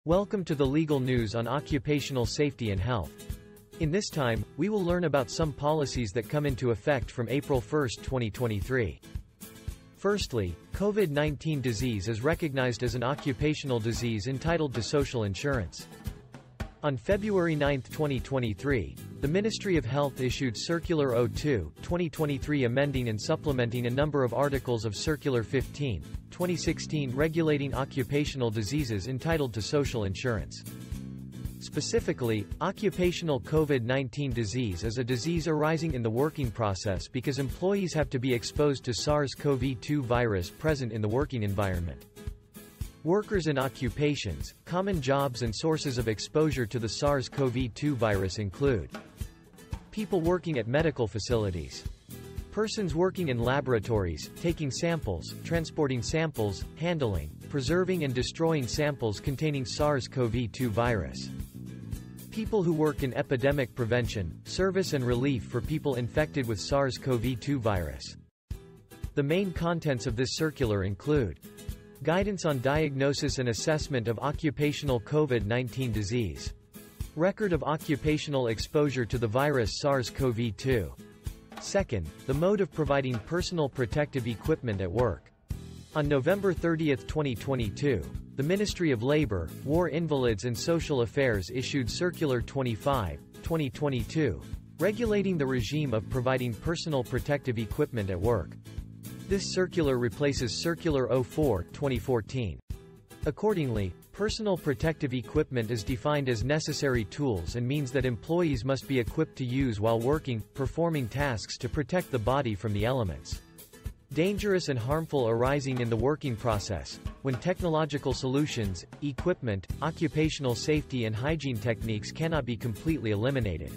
Welcome to the legal news on occupational safety and health. In this time, we will learn about some policies that come into effect from April 1, 2023. Firstly, COVID-19 disease is recognized as an occupational disease entitled to social insurance. On February 9, 2023, the Ministry of Health issued Circular 02/2023 amending and supplementing a number of articles of Circular 15/2016 regulating occupational diseases entitled to social insurance. Specifically, occupational COVID-19 disease is a disease arising in the working process because employees have to be exposed to SARS-CoV-2 virus present in the working environment. Workers in occupations, common jobs and sources of exposure to the SARS-CoV-2 virus include people working at medical facilities, persons working in laboratories, taking samples, transporting samples, handling, preserving and destroying samples containing SARS-CoV-2 virus, people who work in epidemic prevention, service and relief for people infected with SARS-CoV-2 virus. The main contents of this circular include guidance on diagnosis and assessment of occupational COVID-19 disease, record of occupational exposure to the virus SARS-CoV-2. Second, the mode of providing personal protective equipment at work. On November 30, 2022, the Ministry of Labor, War Invalids and Social Affairs issued Circular 25/2022, regulating the regime of providing personal protective equipment at work. This circular replaces Circular 04/2014. Accordingly, personal protective equipment is defined as necessary tools and means that employees must be equipped to use while working, performing tasks to protect the body from the elements dangerous and harmful arising in the working process, when technological solutions, equipment, occupational safety and hygiene techniques cannot be completely eliminated.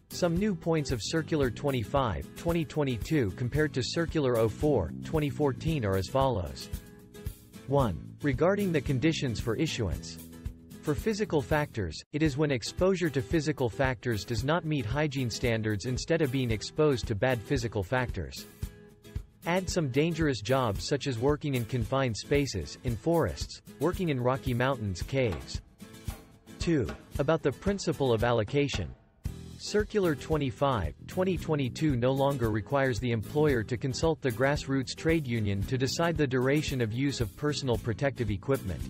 Some new points of Circular 25/2022 compared to Circular 04/2014 are as follows. 1. Regarding the conditions for issuance. For physical factors, it is when exposure to physical factors does not meet hygiene standards instead of being exposed to bad physical factors. Add some dangerous jobs such as working in confined spaces, in forests, working in Rocky Mountains caves. 2. About the principle of allocation. Circular 25/2022 no longer requires the employer to consult the grassroots trade union to decide the duration of use of personal protective equipment.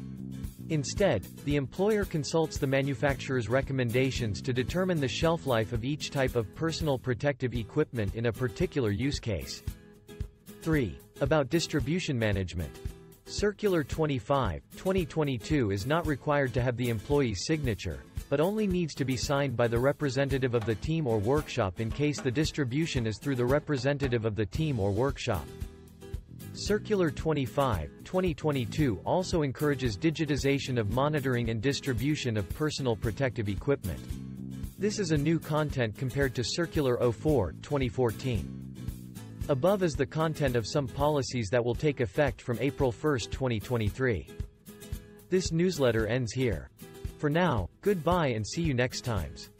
Instead, the employer consults the manufacturer's recommendations to determine the shelf life of each type of personal protective equipment in a particular use case. 3. About distribution management. Circular 25/2022 is not required to have the employee's signature, but only needs to be signed by the representative of the team or workshop in case the distribution is through the representative of the team or workshop. Circular 25/2022 also encourages digitization of monitoring and distribution of personal protective equipment. This is a new content compared to Circular 04/2014. Above is the content of some policies that will take effect from April 1, 2023. This newsletter ends here. For now, goodbye and see you next times.